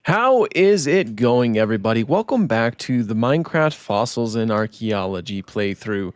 How is it going, everybody? Welcome back to the Minecraft Fossils and Archaeology playthrough.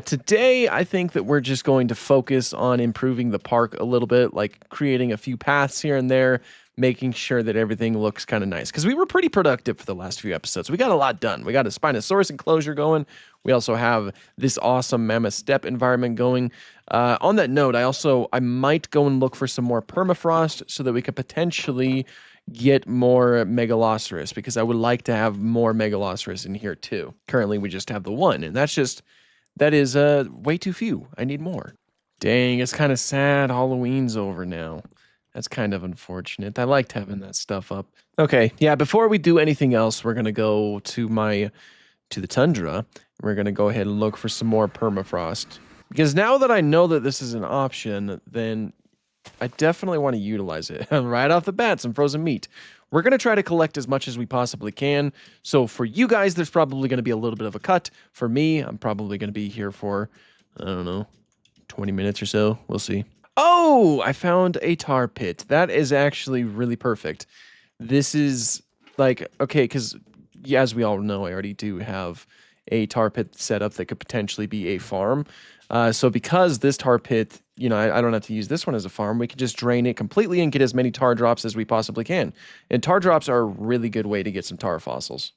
Today, I think that we're just going to focus on improving the park a little bit, like creating a few paths here and there, making sure that everything looks kind of nice. Because we were pretty productive for the last few episodes. We got a lot done. We got a Spinosaurus enclosure going. We also have this awesome Mammoth Steppe environment going. On that note, I might go and look for some more permafrost so that we could potentially get more Megaloceros, because I would like to have more Megaloceros in here too. Currently, we just have the one, and that is way too few. I need more. Dang, it's kind of sad Halloween's over now. That's kind of unfortunate. I liked having that stuff up. Okay, yeah, before we do anything else, we're gonna go to the tundra. We're gonna go ahead and look for some more permafrost. Because now that I know that this is an option, then I definitely want to utilize it. Right off the bat, some frozen meat. We're going to try to collect as much as we possibly can. So for you guys, there's probably going to be a little bit of a cut. For me, I'm probably going to be here for, I don't know, 20 minutes or so. We'll see. Oh, I found a tar pit. That is actually really perfect. This is like, okay, because as we all know, I already do have a tar pit set up that could potentially be a farm. So because this tar pit, I don't have to use this one as a farm, we can just drain it completely and get as many tar drops as we possibly can. And tar drops are a really good way to get some tar fossils.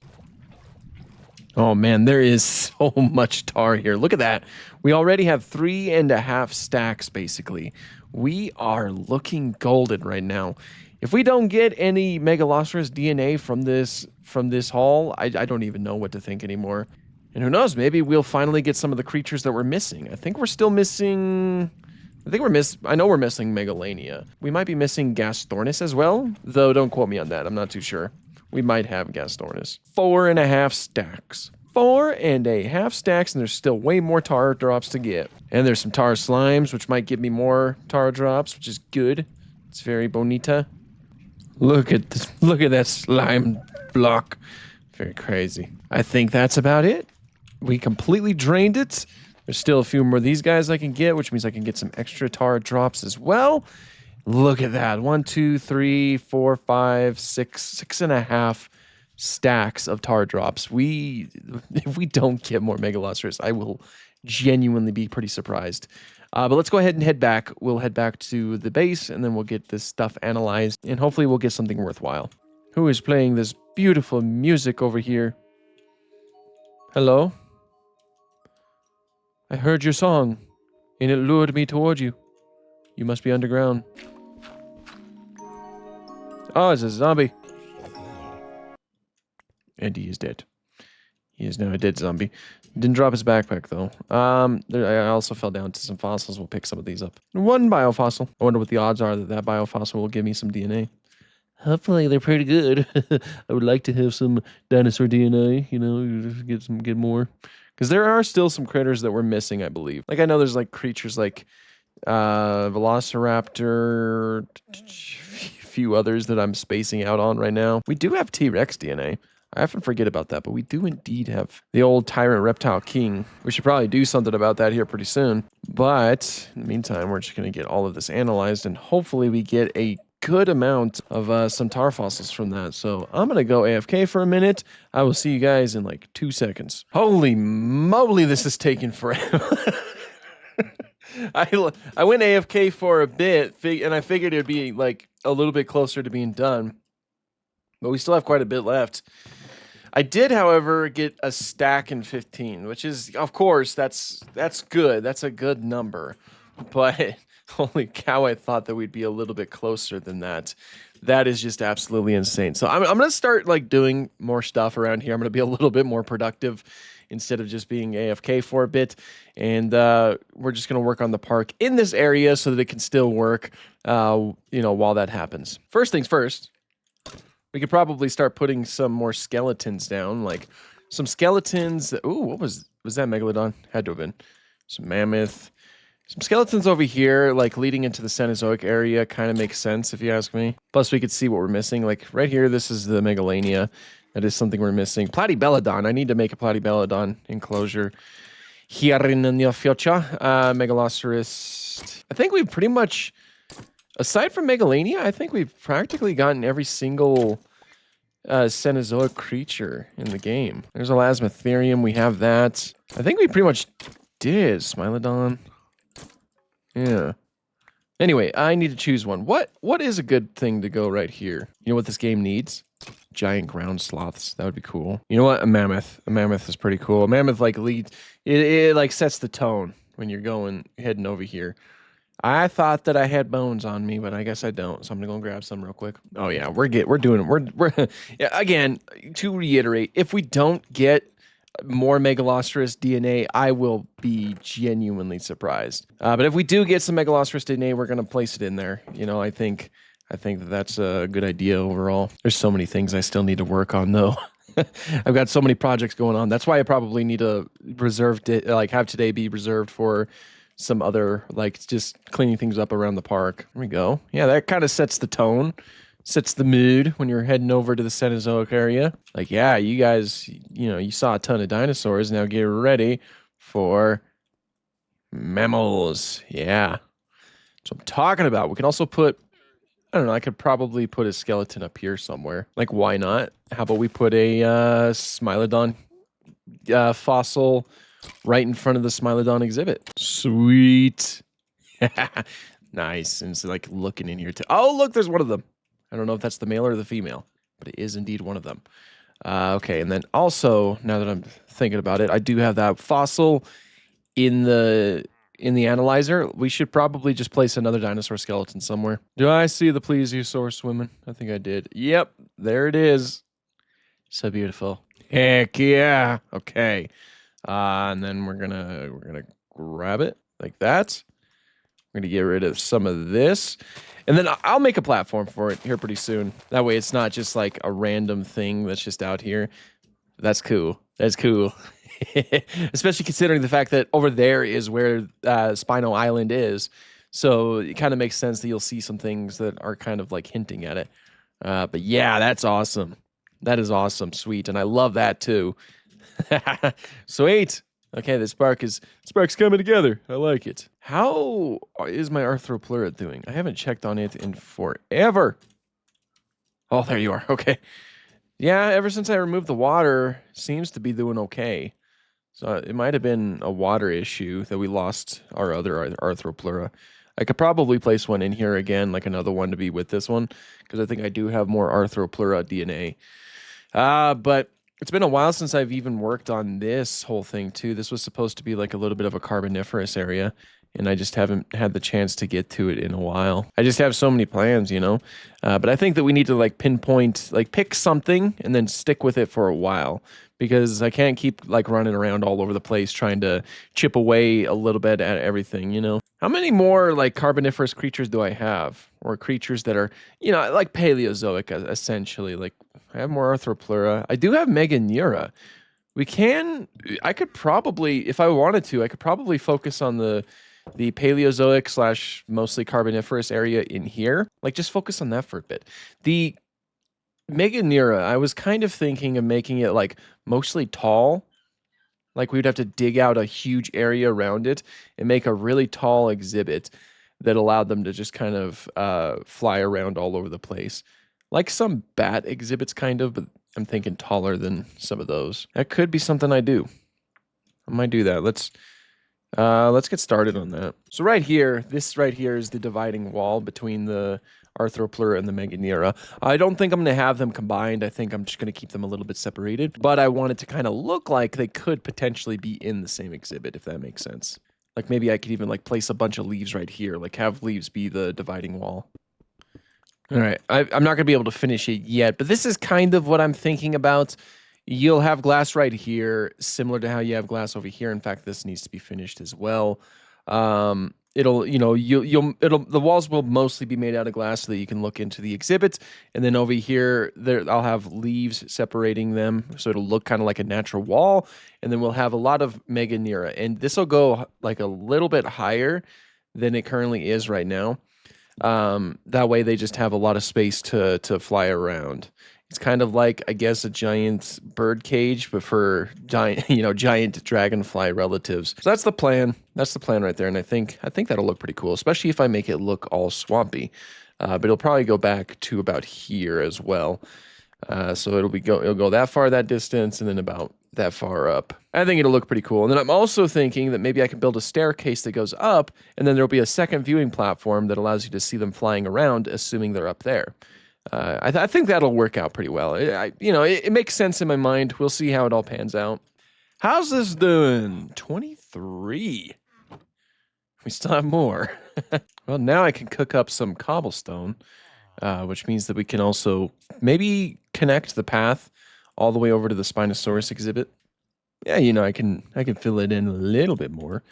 Oh man, there is so much tar here. Look at that. We already have 3.5 stacks, basically. We are looking golden right now. If we don't get any Megaloceros DNA from this haul, I don't even know what to think anymore. And who knows, maybe we'll finally get some of the creatures that we're missing. I think we're still missing... I know we're missing Megalania. We might be missing Gastornis as well, though don't quote me on that. I'm not too sure. We might have Gastornis. 4.5 stacks. 4.5 stacks, and there's still way more tar drops to get. And there's some tar slimes, which might give me more tar drops, which is good. It's very bonita. Look at this. Look at that slime block. Very crazy. I think that's about it. We completely drained it. There's still a few more of these guys I can get, which means I can get some extra tar drops as well. Look at that. 1, 2, 3, 4, 5, 6, 6.5 stacks of tar drops. If we don't get more Megaloceros, I will genuinely be pretty surprised. But let's go ahead and head back. We'll head back to the base, and then we'll get this stuff analyzed, and hopefully we'll get something worthwhile. Who is playing this beautiful music over here? Hello? I heard your song, and it lured me toward you. You must be underground. Oh, it's a zombie. And he is dead. He is now a dead zombie. Didn't drop his backpack, though. I also fell down to some fossils. We'll pick some of these up. One biofossil. I wonder what the odds are that that biofossil will give me some DNA. Hopefully they're pretty good. I would like to have some dinosaur DNA, get more. Because there are still some critters that we're missing, I believe. Like, I know there's, like, creatures like Velociraptor, a few others that I'm spacing out on right now. We do have T-Rex DNA. I often forget about that, but we do indeed have the old Tyrant Reptile King. We should probably do something about that here pretty soon. But in the meantime, we're just going to get all of this analyzed, and hopefully we get a good amount of some tar fossils from that. So I'm gonna go AFK for a minute. I will see you guys in like 2 seconds. Holy moly, this is taking forever. I went AFK for a bit, and I figured it'd be like a little bit closer to being done, but we still have quite a bit left. I did, however, get a stack in 15, which is, of course, that's good. That's a good number, but holy cow, I thought that we'd be a little bit closer than that. That is just absolutely insane. So I'm going to start like doing more stuff around here. I'm going to be a little bit more productive instead of just being AFK for a bit. And we're just going to work on the park in this area so that it can still work, while that happens. First things first, we could probably start putting some more skeletons down, like some skeletons. Ooh, what was that Megalodon? Had to have been some mammoth. Some skeletons over here, like leading into the Cenozoic area, kind of makes sense if you ask me. Plus, we could see what we're missing. Like right here, this is the Megalania. That is something we're missing. Platybelodon. I need to make a Platybelodon enclosure here in the near future. Megaloceros. I think we've pretty much, aside from Megalania, I think we've practically gotten every single Cenozoic creature in the game. There's Elasmotherium. We have that. I think we pretty much did Smilodon. Yeah. Anyway, I need to choose one. What is a good thing to go right here? You know what this game needs? Giant ground sloths. That would be cool. You know what? A mammoth. A mammoth is pretty cool. A mammoth like leads. It like sets the tone when you're heading over here. I thought that I had bones on me, but I guess I don't. So I'm gonna go grab some real quick. Oh yeah, we're doing it. We're yeah, again, to reiterate, if we don't get more Megalosaurus DNA, I will be genuinely surprised. But if we do get some Megalosaurus DNA, we're gonna place it in there. You know, I think that that's a good idea overall. There's so many things I still need to work on though. I've got so many projects going on. That's why I probably need to have today be reserved for some other, like, just cleaning things up around the park. There we go. Yeah, that kind of sets the tone, sets the mood when you're heading over to the Cenozoic area. Like, yeah, you guys, you know, you saw a ton of dinosaurs. Now get ready for mammals. Yeah. That's what I'm talking about. We can also put, I don't know, I could probably put a skeleton up here somewhere. Like, why not? How about we put a Smilodon fossil right in front of the Smilodon exhibit? Sweet. Nice. And it's like looking in here too. Oh, look, there's one of them. I don't know if that's the male or the female, but it is indeed one of them. Okay, and then also, now that I'm thinking about it, I do have that fossil in the analyzer. We should probably just place another dinosaur skeleton somewhere. Do I see the plesiosaur swimming? I think I did. Yep, there it is. So beautiful. Heck yeah. Okay. And then we're gonna grab it like that. We're gonna get rid of some of this, and then I'll make a platform for it here pretty soon. That way, it's not just like a random thing that's just out here. That's cool. That's cool. Especially considering the fact that over there is where Spino Island is. So it kind of makes sense that you'll see some things that are kind of like hinting at it. But yeah, that's awesome. That is awesome. Sweet. And I love that too. Sweet. Okay, the spark's coming together. I like it. How is my Arthropleura doing? I haven't checked on it in forever. Oh, there you are. Okay. Yeah, ever since I removed the water, seems to be doing okay. So it might have been a water issue that we lost our other Arthropleura. I could probably place one in here again, like another one to be with this one, because I think I do have more Arthropleura DNA. But it's been a while since I've even worked on this whole thing too. This was supposed to be like a little bit of a carboniferous area, and I just haven't had the chance to get to it in a while. I just have so many plans, you know? But I think that we need to like pinpoint, like pick something and then stick with it for a while, because I can't keep like running around all over the place trying to chip away a little bit at everything, you know? How many more like carboniferous creatures do I have? Or creatures that are, you know, like Paleozoic essentially. Like I have more Arthropleura. I do have Meganeura. I could probably, if I wanted to, I could probably focus on the Paleozoic / mostly carboniferous area in here. Like just focus on that for a bit. The Meganeura, I was kind of thinking of making it like mostly tall. Like we would have to dig out a huge area around it and make a really tall exhibit that allowed them to just kind of fly around all over the place. Like some bat exhibits kind of, but I'm thinking taller than some of those. That could be something I do. I might do that. Let's get started on that. So right here, this right here is the dividing wall between the Arthropleura and the Meganeura. I don't think I'm going to have them combined. I think I'm just going to keep them a little bit separated. But I want it to kind of look like they could potentially be in the same exhibit, if that makes sense. Like maybe I could even like place a bunch of leaves right here. Like have leaves be the dividing wall. All right. I'm not going to be able to finish it yet, but this is kind of what I'm thinking about. You'll have glass right here, similar to how you have glass over here. In fact, this needs to be finished as well. It'll, you know, the walls will mostly be made out of glass so that you can look into the exhibit. And then over here, I'll have leaves separating them, so it'll look kind of like a natural wall. And then we'll have a lot of Meganeura, and this will go like a little bit higher than it currently is right now. That way, they just have a lot of space to fly around. It's kind of like, I guess, a giant bird cage, but for giant dragonfly relatives. So that's the plan. That's the plan right there. And I think that'll look pretty cool, especially if I make it look all swampy. But it'll probably go back to about here as well. So it'll go that far, that distance, and then about that far up. I think it'll look pretty cool. And then I'm also thinking that maybe I can build a staircase that goes up, and then there'll be a second viewing platform that allows you to see them flying around, assuming they're up there. I think that'll work out pretty well. It makes sense in my mind. We'll see how it all pans out. How's this doing? 23. We still have more. Well, now I can cook up some cobblestone, which means that we can also maybe connect the path all the way over to the Spinosaurus exhibit. Yeah, I can fill it in a little bit more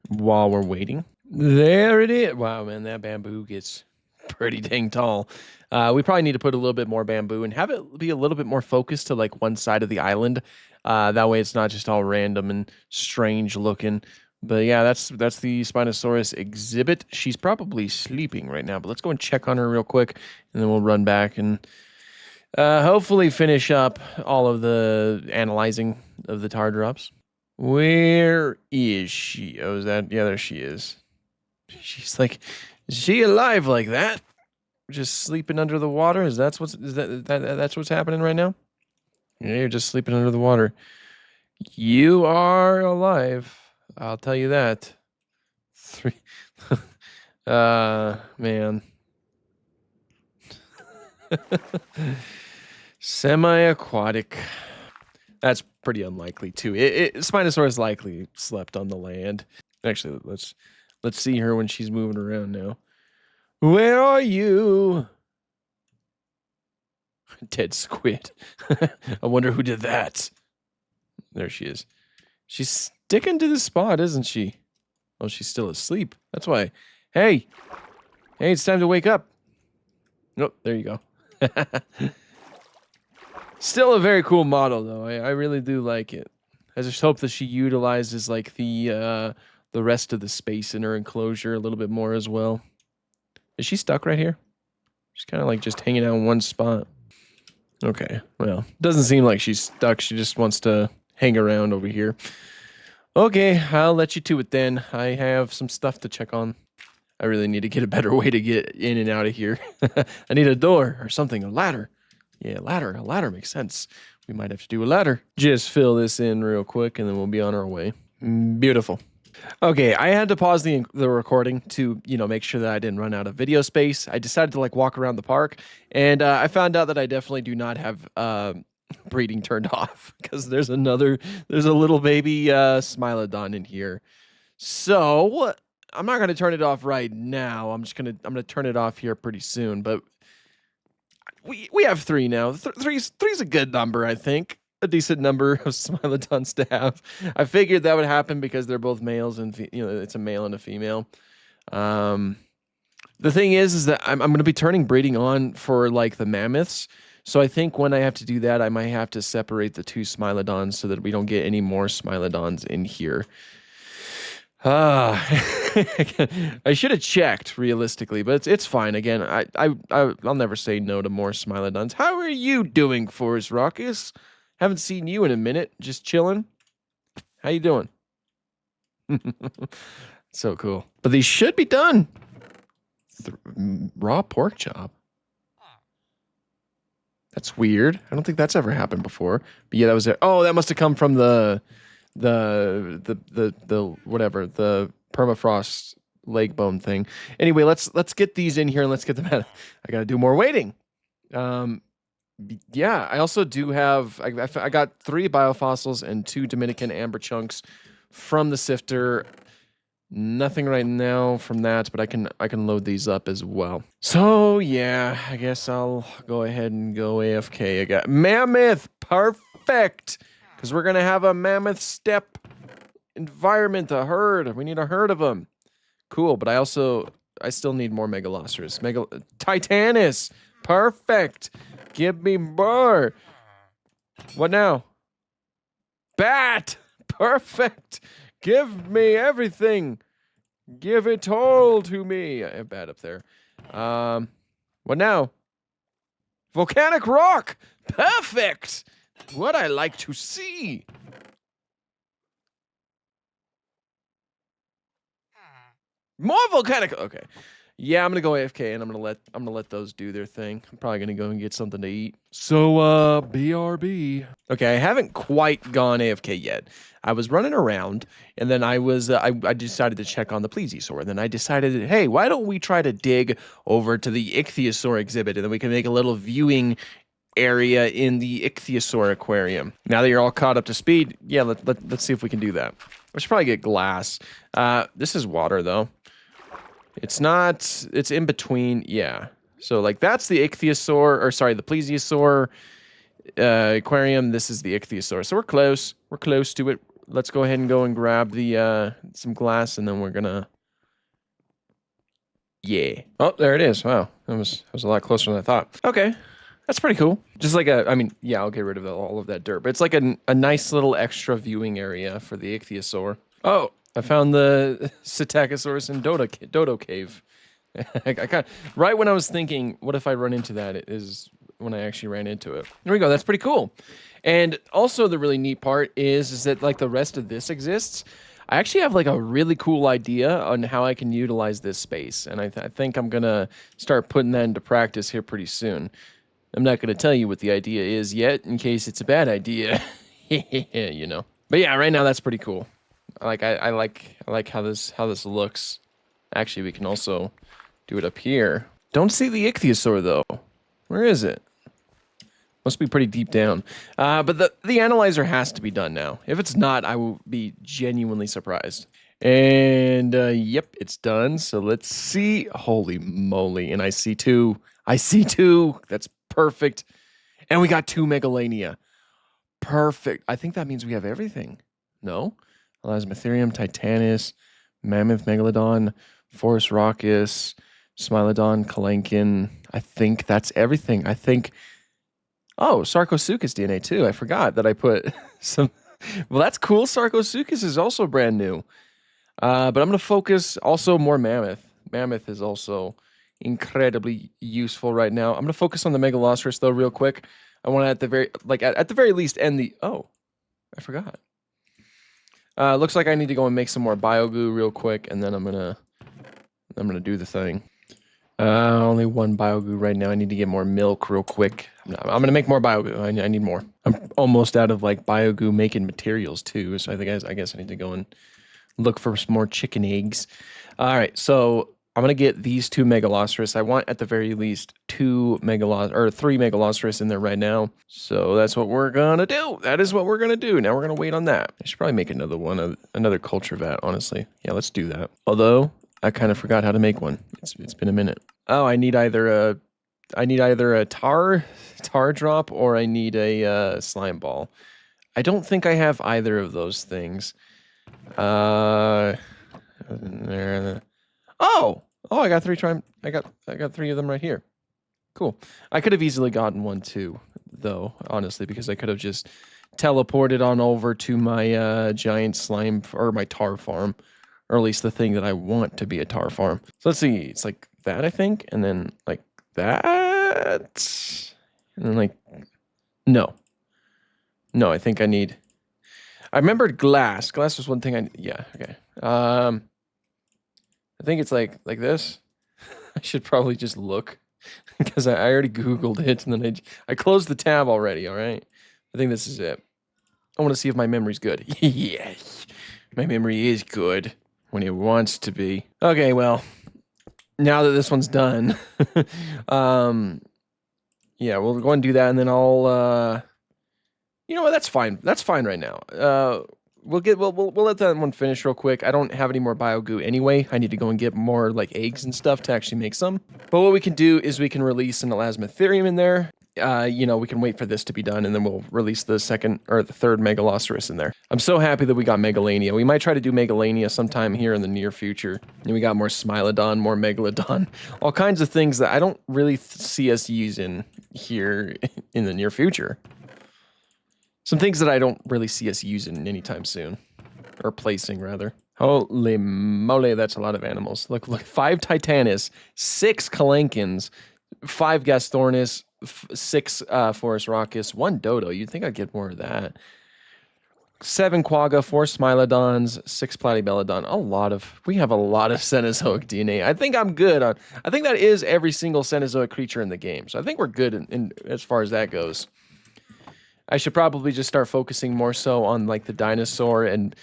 while we're waiting. There it is. Wow, man, that bamboo gets pretty dang tall. We probably need to put a little bit more bamboo and have it be a little bit more focused to like one side of the island. That way it's not just all random and strange looking. But yeah, that's the Spinosaurus exhibit. She's probably sleeping right now, but let's go and check on her real quick, and then we'll run back and hopefully finish up all of the analyzing of the tar drops. Where is she? Oh, is that? Yeah, there she is. She's like, is she alive like that? Just sleeping under the water? That's what's happening right now? Yeah, you're just sleeping under the water. You are alive. I'll tell you that. 3. Man. Semi-aquatic. That's pretty unlikely too. Spinosaurus likely slept on the land. Actually, let's see her when she's moving around now. Where are you? Dead squid. I wonder who did that. There she is. She's sticking to the spot, isn't she? Oh, she's still asleep. That's why. Hey, it's time to wake up. Nope, there you go. Still a very cool model, though. I really do like it. I just hope that she utilizes like the rest of the space in her enclosure a little bit more as well. Is she stuck right here? She's kind of like just hanging out in one spot. Okay, well, doesn't seem like she's stuck. She just wants to hang around over here. Okay, I'll let you to it then. I have some stuff to check on. I really need to get a better way to get in and out of here. I need a door or something, a ladder. Yeah, a ladder makes sense. We might have to do a ladder. Just fill this in real quick and then we'll be on our way. Beautiful. Okay, I had to pause the recording to, make sure that I didn't run out of video space. I decided to walk around the park, and I found out that I definitely do not have breeding turned off because there's a little baby Smilodon in here. So I'm not gonna turn it off right now. I'm gonna turn it off here pretty soon. But we have 3 now. Three's a good number, I think. A decent number of Smilodons to have. I figured that would happen because they're both males and it's a male and a female. The thing is that I'm going to be turning breeding on for the mammoths. So I think when I have to do that, I might have to separate the 2 Smilodons so that we don't get any more Smilodons in here. I should have checked realistically, but it's fine. Again, I'll never say no to more Smilodons. How are you doing, Forrest Rockus? Haven't seen you in a minute. Just chilling. How you doing? So cool. But these should be done. Raw pork chop. That's weird. I don't think that's ever happened before. But yeah, that was it. Oh, that must have come from the whatever, the permafrost leg bone thing. Anyway, let's get these in here and let's get them out. I got to do more waiting. Yeah, I also do have, I got 3 biofossils and 2 Dominican amber chunks from the sifter. Nothing right now from that, but I can load these up as well. So yeah, I guess I'll go ahead and go AFK. I got mammoth, perfect, because we're gonna have a mammoth steppe environment, a herd. We need a herd of them. Cool, but I still need more megaloceros. Titanus, perfect. Give me more. What now? Bat! Perfect! Give me everything! Give it all to me! I have bat up there. What now? Volcanic rock! Perfect! What I like to see! More volcanic... Okay. Yeah, I'm gonna go AFK and I'm gonna let those do their thing. I'm probably gonna go and get something to eat. So BRB. Okay, I haven't quite gone AFK yet. I was running around and then I decided to check on the plesiosaur. And then I decided, hey, why don't we try to dig over to the ichthyosaur exhibit and then we can make a little viewing area in the ichthyosaur aquarium. Now that you're all caught up to speed, yeah, let's see if we can do that. We should probably get glass. This is water though. It's not, it's in between, yeah. So like that's the ichthyosaur, or sorry, the plesiosaur aquarium. This is the ichthyosaur. So we're close to it. Let's go ahead and go and grab the some glass and then we're gonna, yeah. Oh, there it is. Wow, that was a lot closer than I thought. Okay, that's pretty cool. Just like I mean, yeah, I'll get rid of all of that dirt, but it's like a nice little extra viewing area for the ichthyosaur. Oh, I found the Psittacosaurus and Dodo cave. Right when I was thinking, what if I run into that, it is when I actually ran into it. There we go. That's pretty cool. And also the really neat part is that like the rest of this exists. I actually have like a really cool idea on how I can utilize this space. And I think I'm going to start putting that into practice here pretty soon. I'm not going to tell you what the idea is yet in case it's a bad idea, you know. But yeah, right now that's pretty cool. I like how this looks. Actually, we can also do it up here. Don't see the ichthyosaur though. Where is it? Must be pretty deep down. But the analyzer has to be done now. If it's not, I will be genuinely surprised. And yep, it's done. So let's see. Holy moly! And I see two. I see two. That's perfect. And we got two Megalania. Perfect. I think that means we have everything. No? Elasmotherium, Titanus, Mammoth, Megalodon, Forest Raucus, Smilodon, Kalenkin. I think that's everything. I think... Oh, Sarcosuchus DNA too. I forgot that I put some... Well, that's cool. Sarcosuchus is also brand new. But I'm going to focus also more Mammoth. Mammoth is also incredibly useful right now. I'm going to focus on the Megalosaurus though real quick. I want to at the very least end the... Oh, I forgot. Looks like I need to go and make some more biogoo real quick, and then I'm gonna do the thing. Only one biogoo right now. I need to get more milk real quick. I'm gonna make more biogoo. I need more. I'm almost out of like biogoo making materials too, so I guess I need to go and look for some more chicken eggs. All right, so I'm gonna get these two Megalosaurus. I want at the very least three Megalosaurus in there right now. So that's what we're gonna do. That is what we're gonna do. Now we're gonna wait on that. I should probably make another one, another culture vat. Honestly, yeah, let's do that. Although I kind of forgot how to make one. It's been a minute. Oh, I need either a tar drop or I need a slime ball. I don't think I have either of those things. Oh, I got I got three of them right here. Cool. I could have easily gotten one too, though, honestly, because I could have just teleported on over to my giant slime or my tar farm, or at least the thing that I want to be a tar farm. So let's see. It's like that, I think, and then like that, and then like no, I think I need. I remembered glass. Glass was one thing yeah. Okay. I think it's like this. I should probably just look because I already Googled it and then I closed the tab already. All right. I think this is it. I want to see if my memory's good. Yes, my memory is good when it wants to be. Okay, well, now that this one's done, yeah, we'll go and do that, and then I'll, you know what? That's fine. That's fine right now. We'll let that one finish real quick. I don't have any more biogoo anyway. I need to go and get more like eggs and stuff to actually make some. But what we can do is we can release an elasmotherium in there. You know, we can wait for this to be done, and then we'll release the second or the third Megalosaurus in there. I'm so happy that we got Megalania. We might try to do Megalania sometime here in the near future. And we got more Smilodon, more Megalodon, all kinds of things that I don't really see us using here in the near future. Some things that I don't really see us using anytime soon. Or placing, rather. Holy moly, that's a lot of animals. Look, 5 Titanus, 6 Kalenkins, 5 Gastornis, 6 Forest Raucus, 1 Dodo. You'd think I'd get more of that. 7 quagga, 4 smilodons, 6 platybelodon. We have a lot of Cenozoic DNA. I think I'm good on. I think that is every single Cenozoic creature in the game. So I think we're good in as far as that goes. I should probably just start focusing more so on like the dinosaur and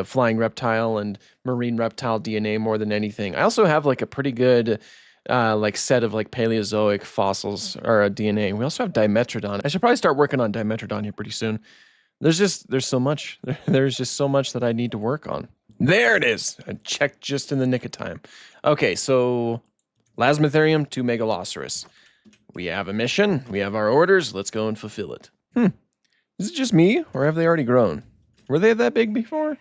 flying reptile and marine reptile DNA more than anything. I also have like a pretty good like set of like Paleozoic fossils or DNA. We also have Dimetrodon. I should probably start working on Dimetrodon here pretty soon. There's so much. There's just so much that I need to work on. There it is. I checked just in the nick of time. Okay, so Lasmatherium to Megaloceros. We have a mission. We have our orders. Let's go and fulfill it. Is it just me, or have they already grown? Were they that big before?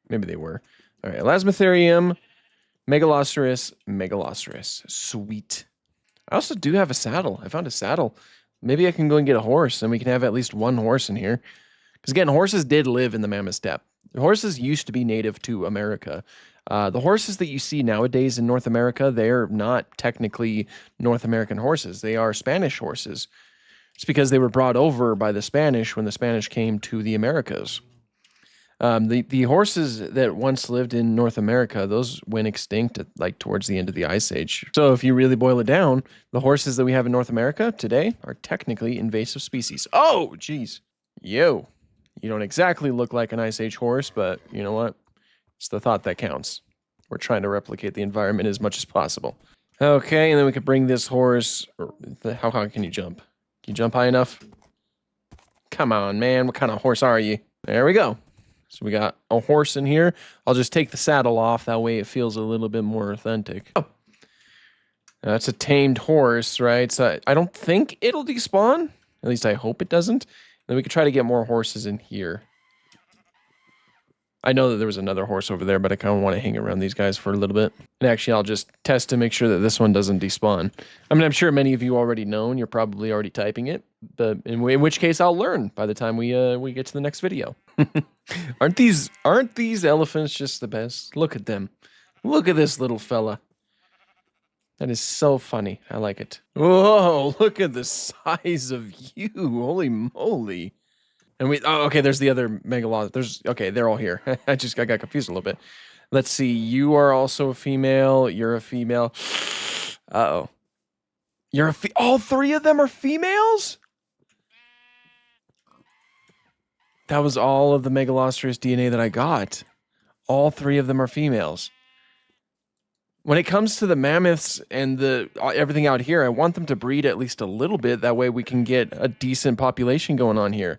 Maybe they were. All right, Lasmatherium, Megaloceros. Sweet. I also do have a saddle. I found a saddle. Maybe I can go and get a horse, and we can have at least one horse in here. Because again, horses did live in the Mammoth Steppe. Horses used to be native to America. The horses that you see nowadays in North America, they're not technically North American horses. They are Spanish horses. It's because they were brought over by the Spanish when the Spanish came to the Americas. The horses that once lived in North America, those went extinct at, like towards the end of the Ice Age. So if you really boil it down, the horses that we have in North America today are technically invasive species. Oh, geez. Yo. You don't exactly look like an Ice Age horse, but you know what? It's the thought that counts. We're trying to replicate the environment as much as possible. Okay, and then we could bring this horse... How high can you jump? Can you jump high enough? Come on, man. What kind of horse are you? There we go. So we got a horse in here. I'll just take the saddle off. That way it feels a little bit more authentic. Oh. That's a tamed horse, right? So I don't think it'll despawn. At least I hope it doesn't. Then we could try to get more horses in here. I know that there was another horse over there, but I kind of want to hang around these guys for a little bit. And actually, I'll just test to make sure that this one doesn't despawn. I mean, I'm sure many of you already know, and you're probably already typing it. But in which case, I'll learn by the time we get to the next video. Aren't these elephants just the best? Look at them. Look at this little fella. That is so funny. I like it. Whoa, look at the size of you. Holy moly. And okay, there's the other Megaloceros. Okay, they're all here. I got confused a little bit. Let's see. You are also a female. You're a female. Uh-oh. All 3 of them are females? That was all of the Megaloceros DNA that I got. All 3 of them are females. When it comes to the mammoths and everything out here, I want them to breed at least a little bit. That way we can get a decent population going on here.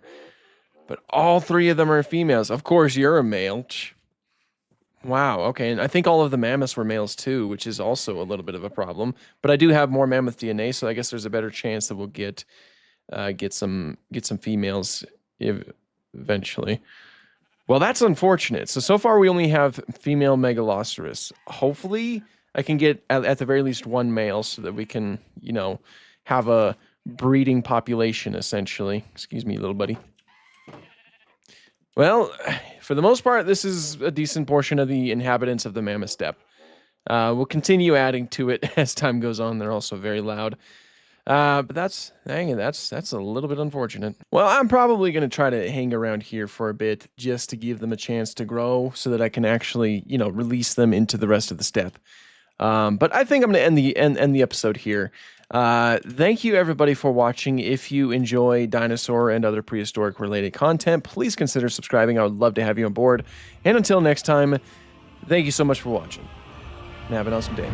But all 3 of them are females. Of course, you're a male. Wow, okay. And I think all of the mammoths were males too, which is also a little bit of a problem. But I do have more mammoth DNA, so I guess there's a better chance that we'll get some females eventually. Well, that's unfortunate. So far we only have female Megaloceros. Hopefully I can get at the very least 1 male so that we can, have a breeding population essentially. Excuse me, little buddy. Well, for the most part, this is a decent portion of the inhabitants of the Mammoth Steppe. We'll continue adding to it as time goes on. They're also very loud. But that's a little bit unfortunate. Well, I'm probably going to try to hang around here for a bit just to give them a chance to grow so that I can actually, release them into the rest of the steppe. But I think I'm going to end the episode here. Thank you everybody for watching. If you enjoy dinosaur and other prehistoric related content, please consider subscribing. I would love to have you on board. And until next time, thank you so much for watching and have an awesome day.